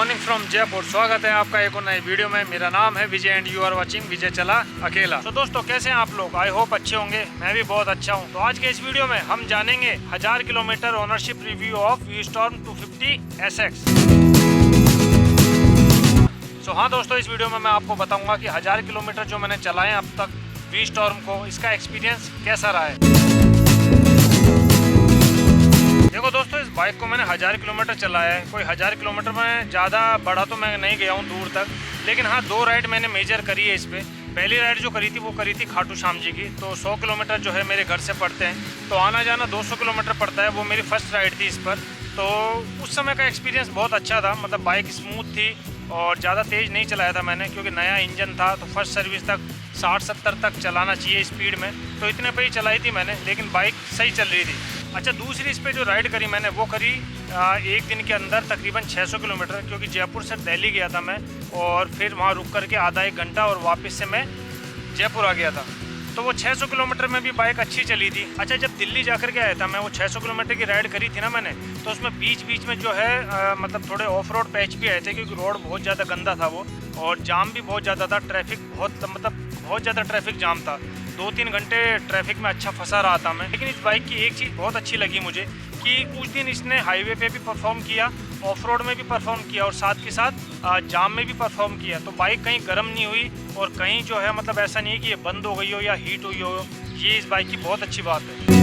Morning from Jaipur. स्वागत है आपका एक और नए वीडियो में। मेरा नाम है विजय एंड यू आर वाचिंग विजय चला अकेला। तो दोस्तों कैसे हैं आप लोग? आई होप अच्छे होंगे। मैं भी बहुत अच्छा हूं। तो आज के इस वीडियो में हम जानेंगे 1000 kilometre ownership review of we-storm 250 SX। तो हाँ दोस्तों, इस वीडियो में मैं आपको बताऊंगा कि 1000 किलोमीटर जो मैंने चलाए अब तक वी-स्टॉर्म को, इसका एक्सपीरियंस कैसा रहा है। देखो दोस्तों, इस बाइक को मैंने 1000 किलोमीटर चलाया है। कोई 1000 किलोमीटर में ज़्यादा बड़ा तो मैं नहीं गया हूँ दूर तक, लेकिन हाँ 2 राइड मैंने मेजर करी है इस पर। पहली राइड जो करी थी वो करी थी खाटू श्याम जी की। तो 100 किलोमीटर जो है मेरे घर से पड़ते हैं, तो आना जाना 200 किलोमीटर पड़ता है। वो मेरी फर्स्ट राइड थी इस पर। तो उस समय का एक्सपीरियंस बहुत अच्छा था। मतलब बाइक स्मूथ थी और ज़्यादा तेज़ नहीं चलाया था मैंने, क्योंकि नया इंजन था। तो फर्स्ट सर्विस तक 60-70 तक चलाना चाहिए स्पीड में, तो इतने पे ही चलाई थी मैंने, लेकिन बाइक सही चल रही थी। अच्छा, दूसरी इस पे जो राइड करी मैंने वो करी एक दिन के अंदर तकरीबन 600 किलोमीटर, क्योंकि जयपुर से दिल्ली गया था मैं और फिर वहाँ रुक करके आधा 1 घंटा और वापस से मैं जयपुर आ गया था। तो वो 600 किलोमीटर में भी बाइक अच्छी चली थी। अच्छा, जब दिल्ली जाकर के आया था मैं, वो 600 किलोमीटर की राइड करी थी ना मैंने, तो उसमें बीच बीच में जो है मतलब थोड़े ऑफ रोड पैच भी आए थे, क्योंकि रोड बहुत ज़्यादा गंदा था वो, और जाम भी बहुत ज़्यादा था। ट्रैफिक बहुत ज़्यादा ट्रैफिक जाम था। 2-3 घंटे ट्रैफिक में अच्छा फंसा रहा था मैं। लेकिन इस बाइक की एक चीज़ बहुत अच्छी लगी मुझे कि कुछ दिन इसने हाईवे पे भी परफॉर्म किया, ऑफ रोड में भी परफॉर्म किया और साथ के साथ जाम में भी परफॉर्म किया। तो बाइक कहीं गर्म नहीं हुई और कहीं जो है मतलब ऐसा नहीं है कि ये बंद हो गई हो या हीट हुई हो। ये इस बाइक की बहुत अच्छी बात है।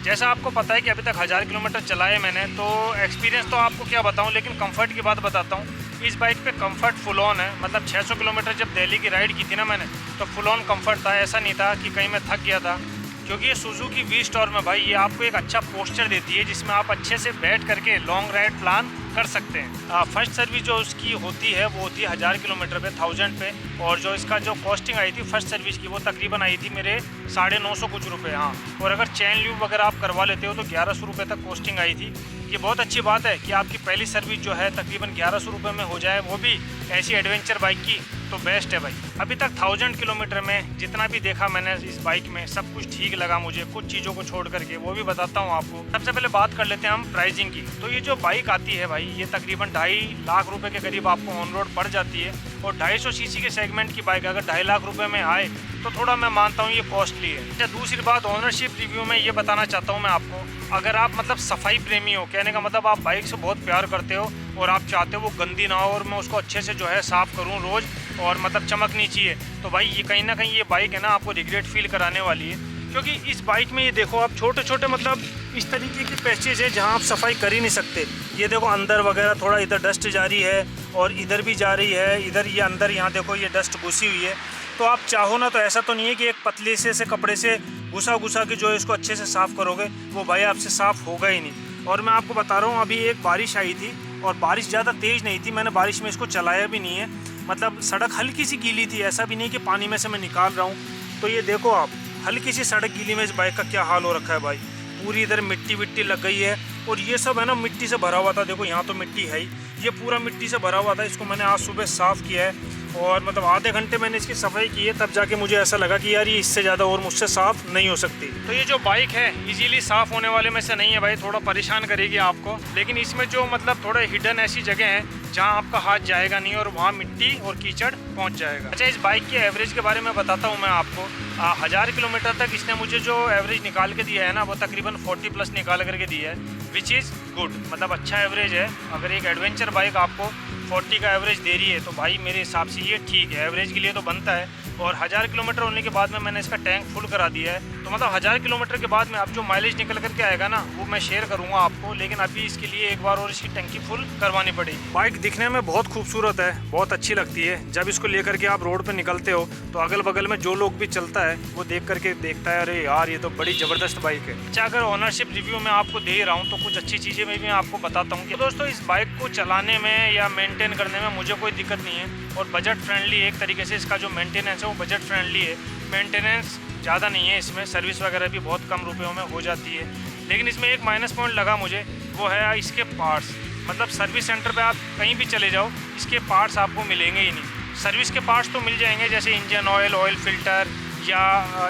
जैसा आपको पता है कि अभी तक 1000 किलोमीटर चलाए मैंने, तो एक्सपीरियंस तो आपको क्या बताऊं, लेकिन कंफर्ट की बात बताता हूं। इस बाइक पे कंफर्ट फुल ऑन है। मतलब 600 किलोमीटर जब दिल्ली की राइड की थी ना मैंने, तो फुल ऑन कंफर्ट था। ऐसा नहीं था कि कहीं मैं थक गया था, क्योंकि ये सुजुकी वी-स्टॉर्म है भाई। ये आपको एक अच्छा पोस्चर देती है जिसमें आप अच्छे से बैठ करके लॉन्ग राइड प्लान कर सकते हैं। फर्स्ट सर्विस जो उसकी होती है वो होती है 1000 किलोमीटर पे, 1000 पे। और जो इसका जो कॉस्टिंग आई थी फर्स्ट सर्विस की, वो तकरीबन आई थी मेरे 950 कुछ रुपये। हाँ, और अगर चैन ल्यूब वगैरह आप करवा लेते हो तो 1100 रुपये तक कॉस्टिंग आई थी। ये बहुत अच्छी बात है कि आपकी पहली सर्विस जो है तकरीबन 1100 रुपये में हो जाए, वो भी ऐसी एडवेंचर बाइक की, तो बेस्ट है भाई। अभी तक 1000 किलोमीटर में जितना भी देखा मैंने इस बाइक में, सब कुछ ठीक लगा मुझे, कुछ चीज़ों को छोड़ करके, वो भी बताता हूँ आपको। सबसे पहले बात कर लेते हैं हम प्राइसिंग की। तो ये जो बाइक आती है भाई, ये तकरीबन 2.5 लाख रुपए के करीब आपको ऑन रोड पड़ जाती है। और 250 सीसी के सेगमेंट की बाइक अगर 2.5 लाख रुपए में आए तो थोड़ा मैं मानता हूँ ये कॉस्टली है। अच्छा, दूसरी बात ओनरशिप रिव्यू में ये बताना चाहता हूँ मैं आपको, अगर आप मतलब सफाई प्रेमी हो, कहने का मतलब आप बाइक से बहुत प्यार करते हो और आप चाहते हो वो गंदी ना हो और मैं उसको अच्छे से जो है साफ़ करूँ रोज़, और मतलब चमकनी चाहिए, तो भाई ये कहीं ना कहीं ये बाइक है ना आपको रिग्रेट फील कराने वाली है। क्योंकि इस बाइक में ये देखो आप, छोटे छोटे मतलब इस तरीके की पैचेज है जहाँ आप सफाई कर ही नहीं सकते। ये देखो अंदर वगैरह थोड़ा इधर डस्ट जा रही है और इधर भी जा रही है, इधर ये अंदर यहाँ देखो ये डस्ट घुसी हुई है। तो आप चाहो ना तो ऐसा तो नहीं है कि एक पतले से कपड़े से घुसा के जो है इसको अच्छे से साफ़ करोगे, वो भाई आपसे साफ़ होगा ही नहीं। और मैं आपको बता रहा हूँ, अभी एक बारिश आई थी और बारिश ज़्यादा तेज़ नहीं थी, मैंने बारिश में इसको चलाया भी नहीं है। मतलब सड़क हल्की सी गीली थी, ऐसा भी नहीं कि पानी में से मैं निकाल रहा हूँ। तो ये देखो आप, हल्की सी सड़क गीली में इस बाइक का क्या हाल हो रखा है भाई। पूरी इधर मिट्टी विट्टी लग गई है और ये सब है ना मिट्टी से भरा हुआ था। देखो यहाँ तो मिट्टी है ही, ये पूरा मिट्टी से भरा हुआ था। इसको मैंने आज सुबह साफ़ किया है और मतलब आधे घंटे मैंने इसकी सफाई की है, तब जाके मुझे ऐसा लगा कि यार ये इससे ज़्यादा और मुझसे साफ़ नहीं हो सकती। तो ये जो बाइक है इजीली साफ़ होने वाले में से नहीं है भाई, थोड़ा परेशान करेगी आपको। लेकिन इसमें जो मतलब थोड़े हिडन ऐसी जगह है जहाँ आपका हाथ जाएगा नहीं और वहाँ मिट्टी और कीचड़ पहुँच जाएगा। अच्छा, इस बाइक के एवरेज के बारे में बताता हूँ मैं आपको। 1000 किलोमीटर तक इसने मुझे जो एवरेज निकाल के दिया है ना, वो तकरीबन 40+ निकाल करके दिया है, विच इज़ गुड। मतलब अच्छा एवरेज है। अगर एक एडवेंचर बाइक आपको 40 का एवरेज दे रही है तो भाई मेरे हिसाब से ये ठीक है, एवरेज के लिए तो बनता है। और 1000 किलोमीटर होने के बाद में मैंने इसका टैंक फुल करा दिया है, तो मतलब 1000 किलोमीटर के बाद में अब जो माइलेज निकल करके आएगा ना, वो मैं शेयर करूंगा आपको। लेकिन अभी इसके लिए एक बार और इसकी टंकी फुल करवानी पड़ेगी। बाइक दिखने में बहुत खूबसूरत है, बहुत अच्छी लगती है। जब इसको लेकर के आप रोड पर निकलते हो तो अगल बगल में जो लोग भी चलता है वो देख करके देखता है, अरे यार ये तो बड़ी ज़बरदस्त बाइक है। अच्छा, अगर ओनरशिप रिव्यू में आपको दे रहा हूँ तो कुछ अच्छी चीज़ें मैं भी आपको बताता हूँ कि दोस्तों इस बाइक को चलाने में या मेंटेन करने में मुझे कोई दिक्कत नहीं है, और बजट फ्रेंडली एक तरीके से इसका जो मेंटेनेंस है वो बजट फ्रेंडली है। मेंटेनेंस ज़्यादा नहीं है इसमें, सर्विस वगैरह भी बहुत कम रुपयों में हो जाती है। लेकिन इसमें एक माइनस पॉइंट लगा मुझे, वो है इसके पार्ट्स। मतलब सर्विस सेंटर पे आप कहीं भी चले जाओ, इसके पार्ट्स आपको मिलेंगे ही नहीं। सर्विस के पार्ट्स तो मिल जाएंगे, जैसे इंजन ऑयल, ऑयल फिल्टर, या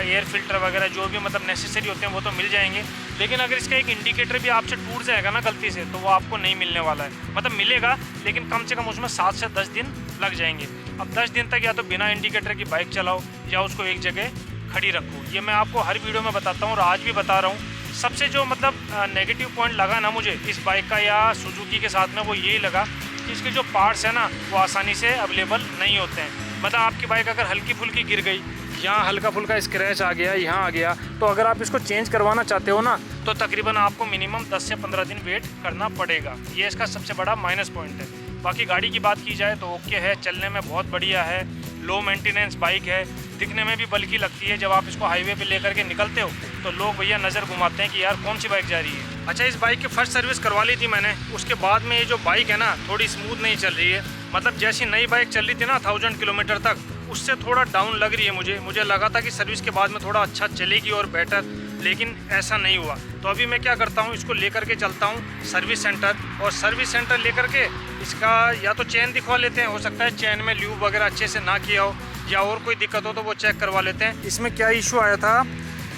एयर फिल्टर वगैरह जो भी मतलब नेसेसरी होते हैं वो तो मिल जाएंगे। लेकिन अगर इसका एक इंडिकेटर भी आपसे टूट जाएगा ना गलती से, तो वो आपको नहीं मिलने वाला है। मतलब मिलेगा लेकिन कम से कम उसमें 7 से 10 दिन लग जाएंगे। अब 10 दिन तक या तो बिना इंडिकेटर की बाइक चलाओ या उसको एक जगह खड़ी रखो। ये मैं आपको हर वीडियो में बताता हूँ और आज भी बता रहा हूँ। सबसे जो मतलब नेगेटिव पॉइंट लगा ना मुझे इस बाइक का या सुजुकी के साथ में, वो यही लगा कि इसके जो पार्ट्स हैं ना वो आसानी से अवेलेबल नहीं होते हैं। मतलब आपकी बाइक अगर हल्की फुल्की गिर गई, यहाँ हल्का फुल्का स्क्रैच आ गया, यहाँ आ गया, तो अगर आप इसको चेंज करवाना चाहते हो ना तो तकरीबन आपको मिनिमम 10 से 15 दिन वेट करना पड़ेगा। ये इसका सबसे बड़ा माइनस पॉइंट है। बाकी गाड़ी की बात की जाए तो ओके है, चलने में बहुत बढ़िया है, लो मेंटेनेंस बाइक है, दिखने में भी बल्कि लगती है। जब आप इसको हाईवे पे लेकर के निकलते हो तो लोग भैया नज़र घुमाते हैं कि यार कौन सी बाइक जा रही है। अच्छा, इस बाइक की फर्स्ट सर्विस करवा ली थी मैंने, उसके बाद में ये जो बाइक है ना थोड़ी स्मूथ नहीं चल रही है। मतलब जैसी नई बाइक चल रही थी ना 1000 किलोमीटर तक, उससे थोड़ा डाउन लग रही है मुझे लगा था कि सर्विस के बाद में थोड़ा अच्छा चलेगी और बेटर, लेकिन ऐसा नहीं हुआ। तो अभी मैं क्या करता हूँ, इसको लेकर के चलता हूँ सर्विस सेंटर, और सर्विस सेंटर लेकर के इसका या तो चेन दिखवा लेते हैं, हो सकता है चेन में ल्यूब वगैरह अच्छे से ना किया हो या और कोई दिक्कत हो तो वो चेक करवा लेते हैं। इसमें क्या इशू आया था,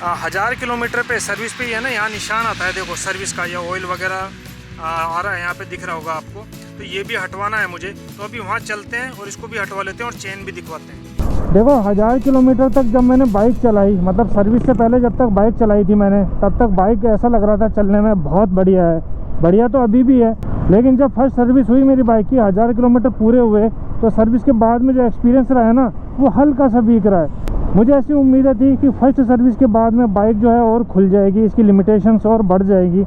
1000 किलोमीटर पे सर्विस पे ही है ना, यहाँ निशान आता है देखो सर्विस का, या ऑयल वगैरह आ रहा है यहाँ पे दिख रहा होगा आपको, तो ये भी हटवाना है मुझे। तो अभी वहाँ चलते हैं और इसको भी हटवा लेते हैं और चेन भी दिखवाते हैं। देखो 1000 किलोमीटर तक जब मैंने बाइक चलाई, मतलब सर्विस से पहले जब तक बाइक चलाई थी मैंने, तब तक बाइक ऐसा लग रहा था चलने में बहुत बढ़िया है, बढ़िया तो अभी भी है। लेकिन जब फर्स्ट सर्विस हुई मेरी बाइक की, 1000 किलोमीटर पूरे हुए, तो सर्विस के बाद में जो एक्सपीरियंस रहा है ना वो हल्का सा वीक रहा है। मुझे ऐसी उम्मीद थी कि फर्स्ट सर्विस के बाद में बाइक जो है और खुल जाएगी, इसकी लिमिटेशंस और बढ़ जाएगी,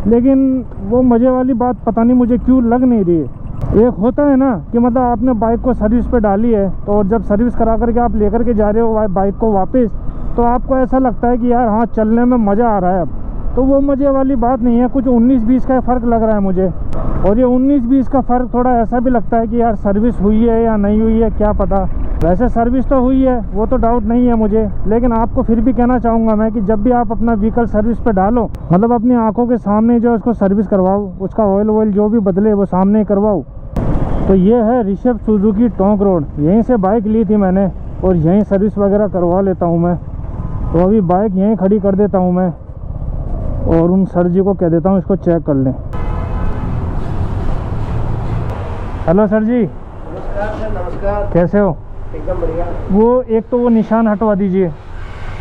लेकिन वो मज़े वाली बात पता नहीं मुझे क्यों लग नहीं रही है। एक होता है ना कि मतलब आपने बाइक को सर्विस पे डाली है, तो और जब सर्विस करा करके आप लेकर के जा रहे हो बाइक को वापस, तो आपको ऐसा लगता है कि यार हाँ चलने में मज़ा आ रहा है अब। तो वो मज़े वाली बात नहीं है, कुछ 19-20 का फ़र्क लग रहा है मुझे। और ये 19-20 का फ़र्क थोड़ा ऐसा भी लगता है कि यार सर्विस हुई है या नहीं हुई है क्या पता। वैसे सर्विस तो हुई है, वो तो डाउट नहीं है मुझे, लेकिन आपको फिर भी कहना चाहूँगा मैं कि जब भी आप अपना व्हीकल सर्विस पे डालो, मतलब अपनी आंखों के सामने जो उसको सर्विस करवाओ, उसका ऑयल जो भी बदले वो सामने ही करवाओ। तो ये है ऋषभ सुजुकी टोंक रोड, यहीं से बाइक ली थी मैंने और यहीं सर्विस वगैरह करवा लेता हूँ मैं। तो अभी बाइक यहीं खड़ी कर देता हूँ मैं और उन सर जी को कह देता हूँ इसको चेक कर लें। हेलो सर जी। नमस्कार सर। नमस्कार। कैसे हो? एकदम बढ़िया। वो एक तो वो निशान हटवा दीजिए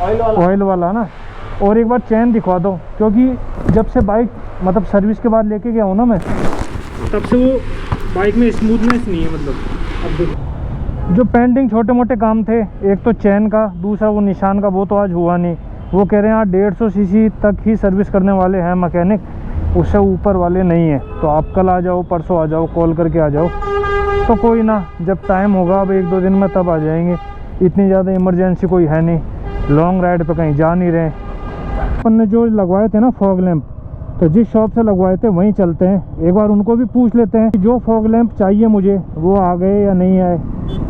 ऑयल वाला ना, और एक बार चैन दिखवा दो, क्योंकि जब से बाइक मतलब सर्विस के बाद लेके गया हूँ ना मैं, तब से वो बाइक में स्मूथनेस नहीं है। मतलब अब देखो जो पेंडिंग छोटे मोटे काम थे, एक तो चैन का, दूसरा वो निशान का, वो तो आज हुआ नहीं। वो कह रहे हैं 150 सीसी तक ही सर्विस करने वाले हैं मैकेनिक, उससे ऊपर वाले नहीं है। तो आप कल आ जाओ, परसों आ जाओ, कॉल करके आ जाओ। तो कोई ना, जब टाइम होगा अब 1-2 दिन में तब आ जाएंगे। इतनी ज़्यादा इमरजेंसी कोई है नहीं, लॉन्ग राइड पे कहीं जा नहीं रहे। अपन ने जो लगवाए थे ना फॉग लैंप, तो जिस शॉप से लगवाए थे वहीं चलते हैं, एक बार उनको भी पूछ लेते हैं कि जो फॉग लैंप चाहिए मुझे वो आ गए या नहीं आए।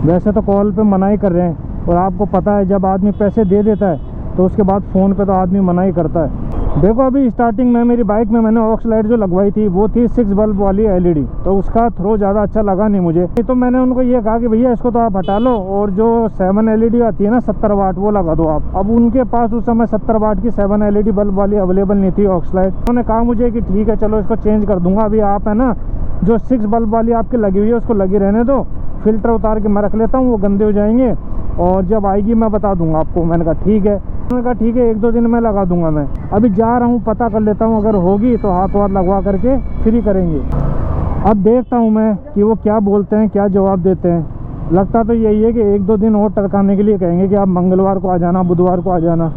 वैसे तो कॉल पे मना ही कर रहे हैं, और आपको पता है जब आदमी पैसे दे देता है तो उसके बाद फ़ोन पे तो आदमी मना ही करता है। देखो अभी स्टार्टिंग में मेरी बाइक में मैंने ऑक्स लाइट जो लगवाई थी वो थी 6 बल्ब वाली LED, तो उसका थ्रो ज़्यादा अच्छा लगा नहीं मुझे। तो मैंने उनको ये कहा कि भैया इसको तो आप हटा लो और जो 7 LED आती है ना 70 वाट वो लगा दो आप। अब उनके पास उस समय 70 वाट की 7 LED बल्ब वाली अवेलेबल नहीं थी ऑक्स लाइट। उन्होंने कहा मुझे कि ठीक है चलो इसको चेंज कर दूंगा, अभी आप है ना जो 6 बल्ब वाली आपकी लगी हुई है उसको लगी रहने दो, फिल्टर उतार के मैं रख लेता हूँ, वो गंदे हो जाएंगे और जब आएगी मैं बता दूंगा आपको। मैंने कहा ठीक है। उन्होंने कहा ठीक है 1-2 दिन में लगा दूंगा मैं। अभी जा रहा हूँ, पता कर लेता हूँ, अगर होगी तो हाथ वाथ लगवा करके फ्री करेंगे। अब देखता हूँ मैं कि वो क्या बोलते हैं, क्या जवाब देते हैं। लगता तो यही है कि 1-2 दिन और टरकाने के लिए कहेंगे कि आप मंगलवार को आ जाना, बुधवार को आ जाना।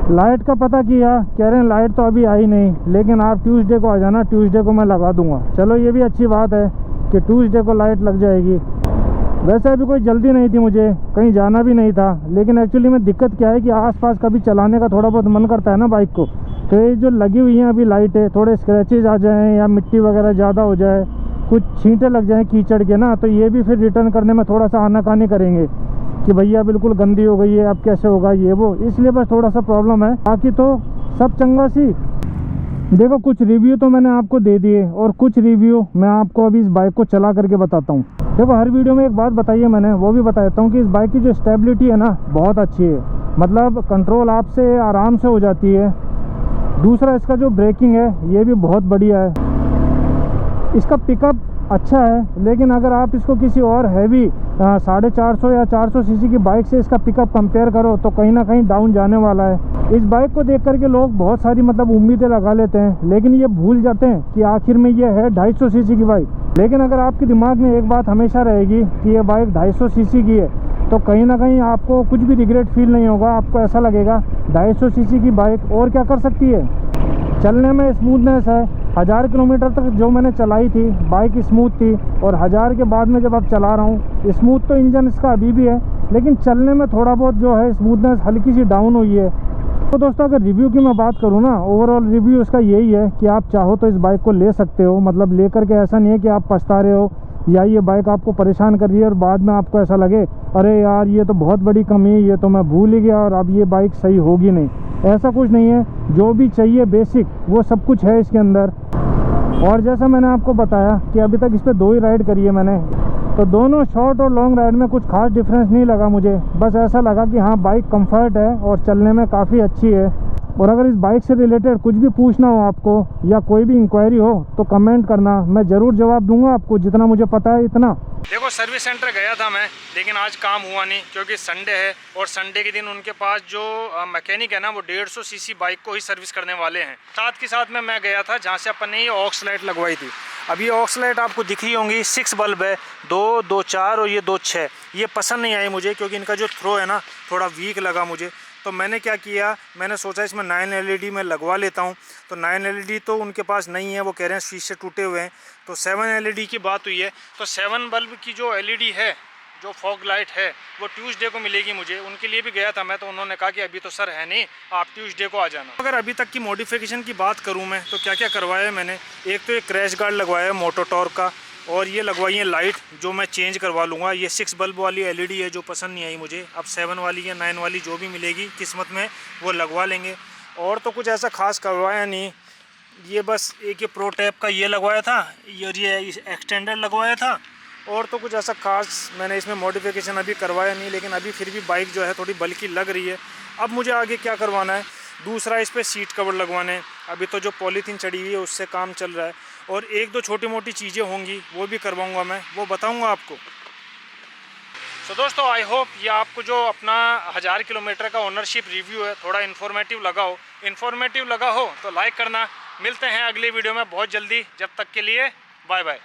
लाइट का पता किया, कह रहे हैं लाइट तो अभी आई नहीं, लेकिन आप ट्यूसडे को आ जाना, ट्यूसडे को मैं लगा दूंगा। चलो ये भी अच्छी बात है कि ट्यूसडे को लाइट लग जाएगी। वैसे अभी कोई जल्दी नहीं थी मुझे, कहीं जाना भी नहीं था, लेकिन एक्चुअली में दिक्कत क्या है कि आसपास कभी चलाने का थोड़ा बहुत मन करता है ना बाइक को। तो ये जो लगी हुई हैं अभी लाइटें, थोड़े स्क्रैचेज आ जाएँ या मिट्टी वगैरह ज़्यादा हो जाए, कुछ छींटे लग जाएँ कीचड़ के ना, तो ये भी फिर रिटर्न करने में थोड़ा सा आनाकानी करेंगे कि भैया बिल्कुल गंदी हो गई है, अब कैसे होगा ये वो, इसलिए बस थोड़ा सा प्रॉब्लम है। बाकी तो सब चंगा सी। देखो कुछ रिव्यू तो मैंने आपको दे दिए और कुछ रिव्यू मैं आपको अभी इस बाइक को चला करके बताता हूँ। देखो हर वीडियो में एक बात बताइए मैंने, वो भी बताता हूँ कि इस बाइक की जो स्टेबिलिटी है ना बहुत अच्छी है, मतलब कंट्रोल आपसे आराम से हो जाती है। दूसरा इसका जो ब्रेकिंग है ये भी बहुत बढ़िया है। इसका पिकअप अच्छा है, लेकिन अगर आप इसको किसी और हैवी 450 या 400 सीसी की बाइक से इसका पिकअप कंपेयर करो तो कहीं ना कहीं डाउन जाने वाला है। इस बाइक को देख करके लोग बहुत सारी मतलब उम्मीदें लगा लेते हैं, लेकिन ये भूल जाते हैं कि आखिर में ये है 250 सीसी की बाइक। लेकिन अगर आपके दिमाग में एक बात हमेशा रहेगी कि ये बाइक 250 सीसी की है तो कहीं ना कहीं आपको कुछ भी रिग्रेट फील नहीं होगा। आपको ऐसा लगेगा 250 सीसी की बाइक और क्या कर सकती है। चलने में स्मूथनेस है, 1000 किलोमीटर तक जो मैंने चलाई थी बाइक स्मूथ थी, और 1000 के बाद में जब अब चला रहा हूँ स्मूथ तो इंजन इसका अभी भी है, लेकिन चलने में थोड़ा बहुत जो है स्मूथनेस हल्की सी डाउन हुई है। तो दोस्तों अगर रिव्यू की मैं बात करूँ ना, ओवरऑल रिव्यू इसका यही है कि आप चाहो तो इस बाइक को ले सकते हो, मतलब ले करके ऐसा नहीं है कि आप पछता रहे हो या ये बाइक आपको परेशान कर रही है और बाद में आपको ऐसा लगे अरे यार ये तो बहुत बड़ी कमी है, ये तो मैं भूल ही गया और अब ये बाइक सही होगी नहीं। ऐसा कुछ नहीं है, जो भी चाहिए बेसिक वो सब कुछ है इसके अंदर। और जैसा मैंने आपको बताया कि अभी तक इस पर 2 ही राइड करी है मैंने, तो दोनों शॉर्ट और लॉन्ग राइड में कुछ खास डिफरेंस नहीं लगा मुझे। बस ऐसा लगा कि हाँ बाइक कंफर्ट है और चलने में काफ़ी अच्छी है। और अगर इस बाइक से रिलेटेड कुछ भी पूछना हो आपको या कोई भी इंक्वायरी हो तो कमेंट करना, मैं ज़रूर जवाब दूंगा आपको, जितना मुझे पता है इतना। देखो सर्विस सेंटर गया था मैं, लेकिन आज काम हुआ नहीं क्योंकि संडे है और संडे के दिन उनके पास जो मैकेनिक है ना वो 150 सीसी बाइक को ही सर्विस करने वाले हैं। साथ के साथ में मैं गया था जहाँ से अपन ने ये ऑक्स लाइट लगवाई थी। अब ये ऑक्स लाइट आपको दिख रही होंगी, 6 बल्ब है, 2, 2, 4 और ये 2, 6। ये पसंद नहीं आई मुझे क्योंकि इनका जो थ्रो है ना थोड़ा वीक लगा मुझे। तो मैंने क्या किया, मैंने सोचा इसमें 9 LED में लगवा लेता हूँ। तो 9 LED तो उनके पास नहीं है, वो कह रहे हैं शीशे टूटे हुए हैं। तो 7 LED की बात हुई है। तो 7 बल्ब की जो LED है, जो फॉग लाइट है, वो ट्यूसडे को मिलेगी मुझे। उनके लिए भी गया था मैं, तो उन्होंने कहा कि अभी तो सर है नहीं, आप ट्यूसडे को आ जाना। अगर अभी तक की मॉडिफिकेशन की बात करूँ मैं तो क्या क्या करवाया है मैंने, एक तो ये क्रैश गार्ड लगवाया है मोटोटॉर्क का, और ये लगवाई है लाइट जो मैं चेंज करवा लूँगा। ये 6 बल्ब वाली LED है जो पसंद नहीं आई मुझे। अब 7 वाली या 9 वाली जो भी मिलेगी किस्मत में वो लगवा लेंगे। और तो कुछ ऐसा खास करवाया नहीं, ये बस एक ये प्रो टैप का ये लगवाया था, ये एक्सटेंडर लगवाया था। और तो कुछ ऐसा खास मैंने इसमें मॉडिफिकेशन अभी करवाया नहीं, लेकिन अभी फिर भी बाइक जो है थोड़ी बल्कि लग रही है। अब मुझे आगे क्या करवाना है, दूसरा इस पर सीट कवर लगवाने, अभी तो जो पॉलीथीन चढ़ी हुई है उससे काम चल रहा है। और 1-2 छोटी मोटी चीज़ें होंगी वो भी करवाऊंगा मैं, वो बताऊंगा आपको। तो दोस्तों आई होप ये आपको जो अपना 1000 किलोमीटर का ओनरशिप रिव्यू है थोड़ा इन्फॉर्मेटिव लगा हो। इन्फॉर्मेटिव लगा हो तो लाइक करना। मिलते हैं अगली वीडियो में बहुत जल्दी, जब तक के लिए बाय बाय।